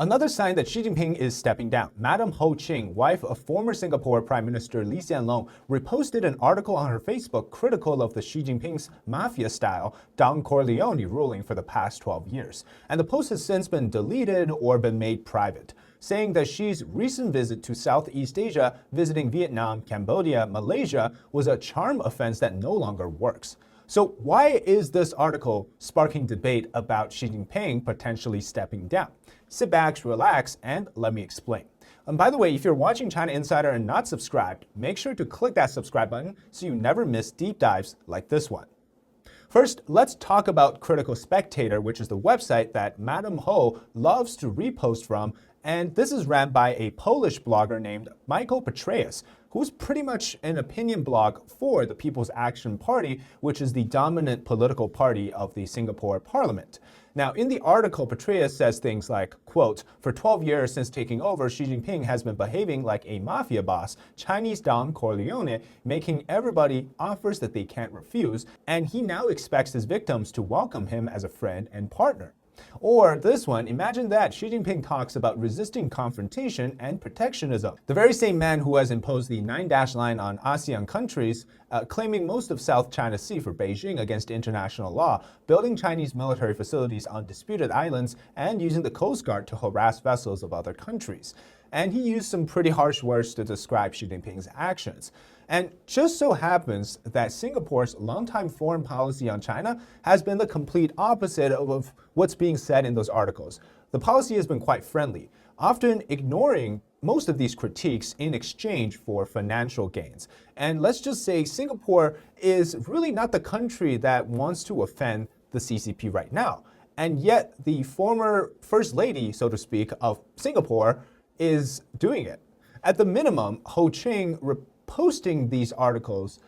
Another sign that Xi Jinping is stepping down. Madam Ho Ching, wife of former Singapore Prime Minister Lee Hsien Loong, reposted an article on her Facebook critical of the Xi Jinping's mafia-style Don Corleone ruling for the past 12 years. And the post has since been deleted or been made private, saying that Xi's recent visit to Southeast Asia, visiting Vietnam, Cambodia, Malaysia, was a charm offense that no longer works. So why is this article sparking debate about Xi Jinping potentially stepping down? Sit back, relax, and let me explain. And by the way, if you're watching China Insider and not subscribed, make sure to click that subscribe button so you never miss deep dives like this one. First, let's talk about Critical Spectator, which is the website that Madam Ho loves to repost from, and this is ran by a Polish blogger named Michael Petraeus, who's pretty much an opinion blog for the People's Action Party, which is the dominant political party of the Singapore parliament. Now, in the article, Petraeus says things like, quote, "For 12 years since taking over, Xi Jinping has been behaving like a mafia boss, Chinese Don Corleone, making everybody offers that they can't refuse, and he now expects his victims to welcome him as a friend and partner." Or this one, imagine that Xi Jinping talks about resisting confrontation and protectionism. The very same man who has imposed the 9-dash line on ASEAN countries, claiming most of South China Sea for Beijing against international law, building Chinese military facilities on disputed islands, and using the Coast Guard to harass vessels of other countries. And he used some pretty harsh words to describe Xi Jinping's actions. And just so happens that Singapore's longtime foreign policy on China has been the complete opposite of what's being said in those articles. The policy has been quite friendly, often ignoring most of these critiques in exchange for financial gains. And let's just say Singapore is really not the country that wants to offend the CCP right now. And yet the former first lady, so to speak, of Singapore is doing it. At the minimum, Ho Ching posting these articles,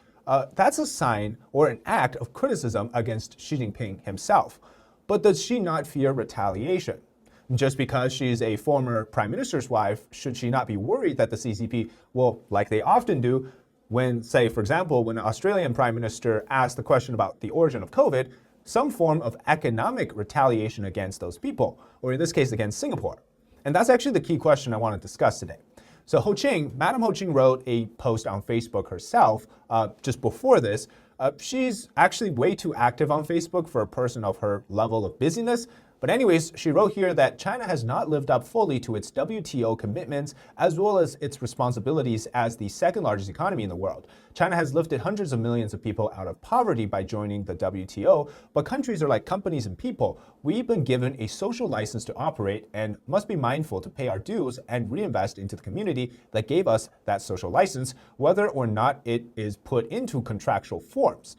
that's a sign or an act of criticism against Xi Jinping himself. But does she not fear retaliation? Just because she's a former prime minister's wife, should she not be worried that the CCP will, like they often do, when, say, for example, when an Australian prime minister asked the question about the origin of COVID, some form of economic retaliation against those people, or in this case, against Singapore? And that's actually the key question I want to discuss today. So Ho Ching, Madam Ho Ching wrote a post on Facebook herself just before this. She's actually way too active on Facebook for a person of her level of busyness. But anyways, she wrote here that China has not lived up fully to its WTO commitments as well as its responsibilities as the second largest economy in the world. China has lifted hundreds of millions of people out of poverty by joining the WTO, but countries are like companies and people. We've been given a social license to operate and must be mindful to pay our dues and reinvest into the community that gave us that social license, whether or not it is put into contractual forms.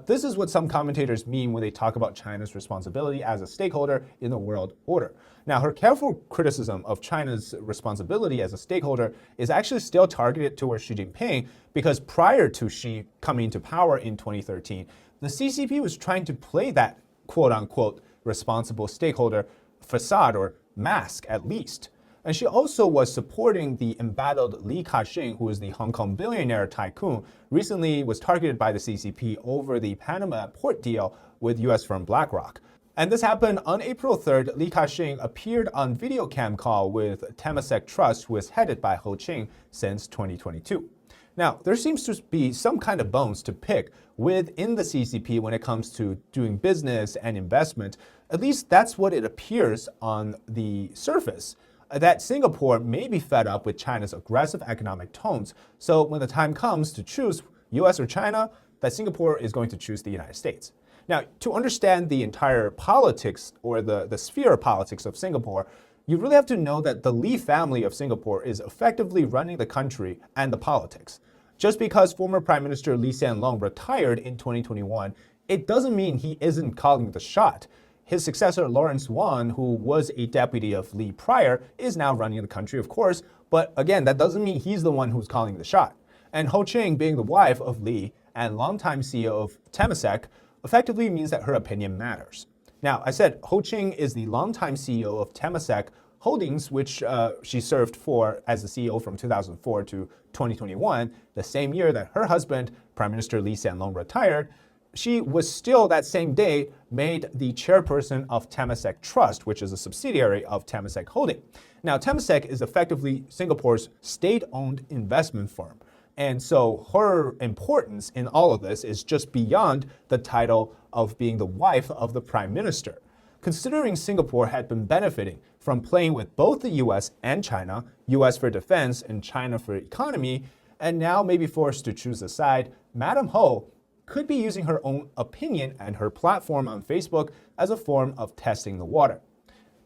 This is what some commentators mean when they talk about China's responsibility as a stakeholder in the world order. Now, her careful criticism of China's responsibility as a stakeholder is actually still targeted towards Xi Jinping because prior to Xi coming into power in 2013, the CCP was trying to play that quote-unquote responsible stakeholder facade or mask at least. And she also was supporting the embattled Li Ka-shing, who is the Hong Kong billionaire tycoon, recently was targeted by the CCP over the Panama port deal with US firm BlackRock. And this happened on April 3rd. Li Ka-shing appeared on video cam call with Temasek Trust, who is headed by Ho Ching since 2022. Now, there seems to be some kind of bones to pick within the CCP when it comes to doing business and investment. At least that's what it appears on the surface. That Singapore may be fed up with China's aggressive economic tones. So when the time comes to choose US or China, that Singapore is going to choose the United States. Now, to understand the entire politics or the sphere of politics of Singapore, you really have to know that the Lee family of Singapore is effectively running the country and the politics. Just because former Prime Minister Lee Hsien Loong retired in 2021, it doesn't mean he isn't calling the shot. His successor, Lawrence Wong, who was a deputy of Lee prior, is now running the country, of course. But again, that doesn't mean he's the one who's calling the shot. And Ho Ching, being the wife of Lee and longtime CEO of Temasek, effectively means that her opinion matters. Now, I said Ho Ching is the longtime CEO of Temasek Holdings, which she served for as the CEO from 2004 to 2021, the same year that her husband, Prime Minister Lee Hsien Loong, retired. she was still that same day made the chairperson of Temasek Trust, which is a subsidiary of Temasek Holding. Now, Temasek is effectively Singapore's state-owned investment firm. And so her importance in all of this is just beyond the title of being the wife of the prime minister. Considering Singapore had been benefiting from playing with both the US and China, US for defense and China for economy, and now maybe forced to choose a side, Madam Ho could be using her own opinion and her platform on Facebook as a form of testing the water.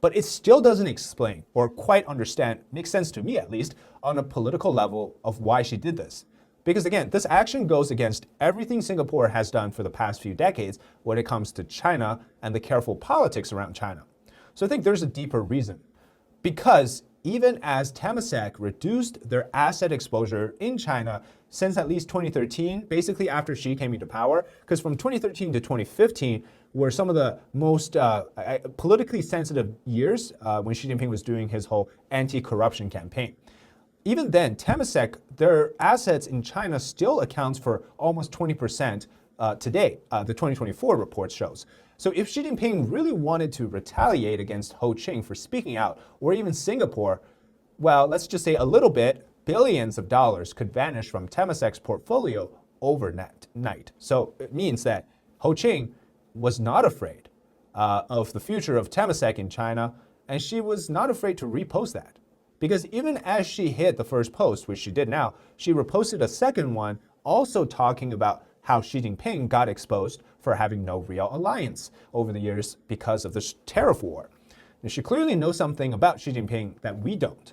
But it still doesn't explain or quite understand, makes sense to me at least, on a political level of why she did this. Because again, this action goes against everything Singapore has done for the past few decades when it comes to China and the careful politics around China. So I think there's a deeper reason. Because even as Temasek reduced their asset exposure in China since at least 2013, basically after Xi came into power, because from 2013 to 2015 were some of the most politically sensitive years when Xi Jinping was doing his whole anti-corruption campaign. Even then, Temasek, their assets in China still accounts for almost 20% today, the 2024 report shows. So if Xi Jinping really wanted to retaliate against Ho Ching for speaking out, or even Singapore, well, let's just say a little bit, billions of dollars could vanish from Temasek's portfolio overnight. So it means that Ho Ching was not afraid of the future of Temasek in China, and she was not afraid to repost that. Because even as she hit the first post, which she did now, she reposted a second one also talking about how Xi Jinping got exposed for having no real alliance over the years because of this tariff war. And she clearly knows something about Xi Jinping that we don't.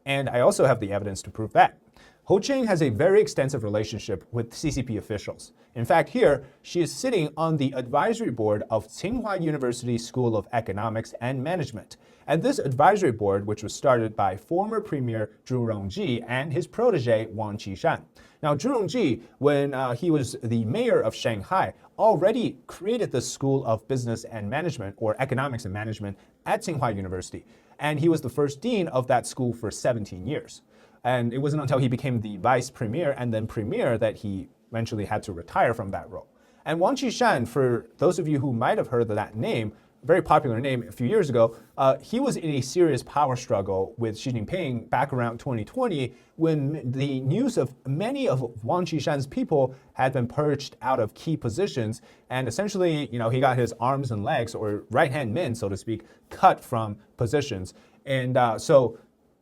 And I also have the evidence to prove that. Ho Ching has a very extensive relationship with CCP officials. In fact, here, she is sitting on the advisory board of Tsinghua University School of Economics and Management. And this advisory board, which was started by former Premier Zhu Rongji and his protege Wang Qishan. Now, Zhu Rongji, when he was the mayor of Shanghai, already created the School of Business and Management, or Economics and Management, at Tsinghua University. And he was the first dean of that school for 17 years. And it wasn't until he became the vice premier and then premier that he eventually had to retire from that role. And Wang Qishan, for those of you who might have heard of that name, very popular name a few years ago, he was in a serious power struggle with Xi Jinping back around 2020 when the news of many of Wang Qishan's people had been purged out of key positions. And essentially, he got his arms and legs, or right-hand men, so to speak, cut from positions. And so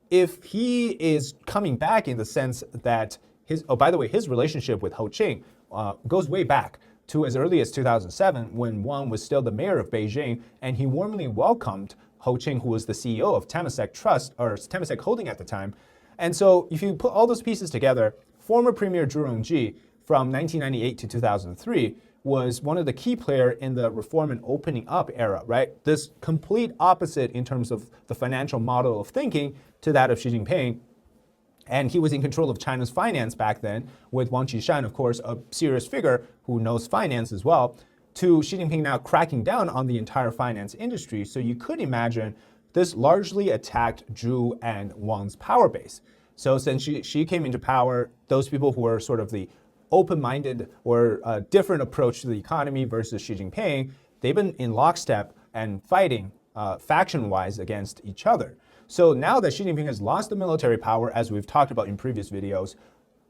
if he is coming back in the sense that by the way, his relationship with Ho Ching goes way back to as early as 2007 when Wang was still the mayor of Beijing, and he warmly welcomed Ho Ching, who was the CEO of Temasek Trust, or Temasek Holding at the time. And so if you put all those pieces together, former Premier Zhu Rongji from 1998 to 2003 was one of the key players in the reform and opening up era, right? This complete opposite in terms of the financial model of thinking to that of Xi Jinping. And he was in control of China's finance back then, with Wang Qishan, of course, a serious figure who knows finance as well, to Xi Jinping now cracking down on the entire finance industry. So you could imagine this largely attacked Zhu and Wang's power base. So since Xi came into power, those people who were sort of the open-minded or different approach to the economy versus Xi Jinping, they've been in lockstep and fighting faction-wise against each other. So now that Xi Jinping has lost the military power, as we've talked about in previous videos,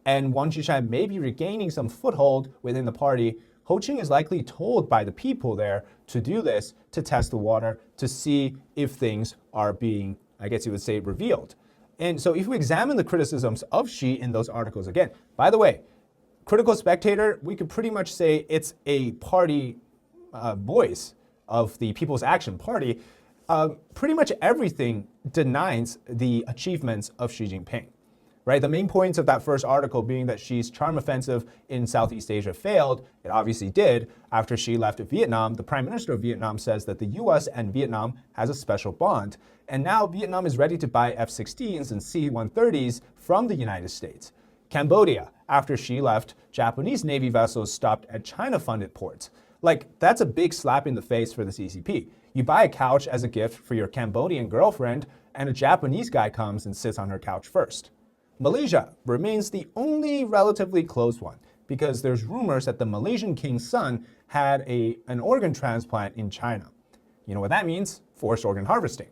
and Wang Qishan may be regaining some foothold within the party, Ho Ching is likely told by the people there to do this, to test the water, to see if things are being, I guess you would say, revealed. And so if we examine the criticisms of Xi in those articles, again, by the way, Critical Spectator, we could pretty much say it's a party voice of the People's Action Party. Pretty much everything denies the achievements of Xi Jinping, right? The main points of that first article being that Xi's charm offensive in Southeast Asia failed. It obviously did. After Xi left Vietnam, the Prime Minister of Vietnam says that the US and Vietnam has a special bond. And now Vietnam is ready to buy F-16s and C-130s from the United States. Cambodia, after Xi left, Japanese Navy vessels stopped at China-funded ports. Like, that's a big slap in the face for the CCP. You buy a couch as a gift for your Cambodian girlfriend, and a Japanese guy comes and sits on her couch first. Malaysia remains the only relatively close one, because there's rumors that the Malaysian king's son had an organ transplant in China. You know what that means? Forced organ harvesting.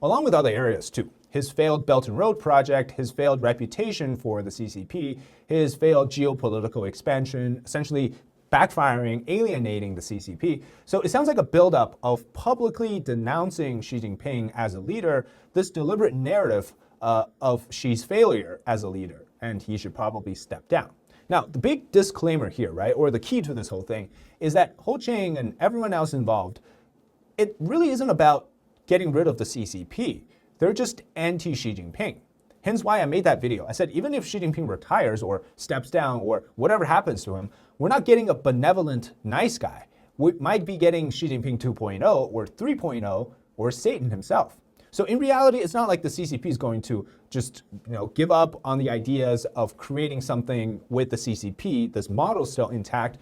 Along with other areas too. His failed Belt and Road project, his failed reputation for the CCP, his failed geopolitical expansion, essentially backfiring, alienating the CCP. So it sounds like a buildup of publicly denouncing Xi Jinping as a leader, this deliberate narrative of Xi's failure as a leader, and he should probably step down. Now, the big disclaimer here, right, or the key to this whole thing, is that Ho Ching and everyone else involved, it really isn't about getting rid of the CCP. They're just anti-Xi Jinping. Hence why I made that video. I said, even if Xi Jinping retires or steps down or whatever happens to him, we're not getting a benevolent, nice guy. We might be getting Xi Jinping 2.0 or 3.0 or Satan himself. So in reality, it's not like the CCP is going to just give up on the ideas of creating something with the CCP. This model is still intact.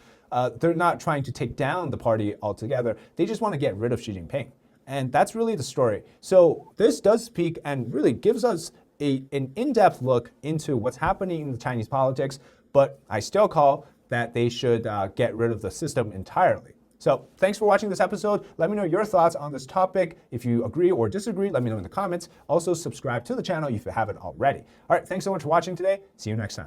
They're not trying to take down the party altogether. They just want to get rid of Xi Jinping. And that's really the story. So this does speak and really gives us an in-depth look into what's happening in the Chinese politics, but I still call that they should get rid of the system entirely. So thanks for watching this episode. Let me know your thoughts on this topic. If you agree or disagree, let me know in the comments. Also, subscribe to the channel if you haven't already. All right, thanks so much for watching today. See you next time.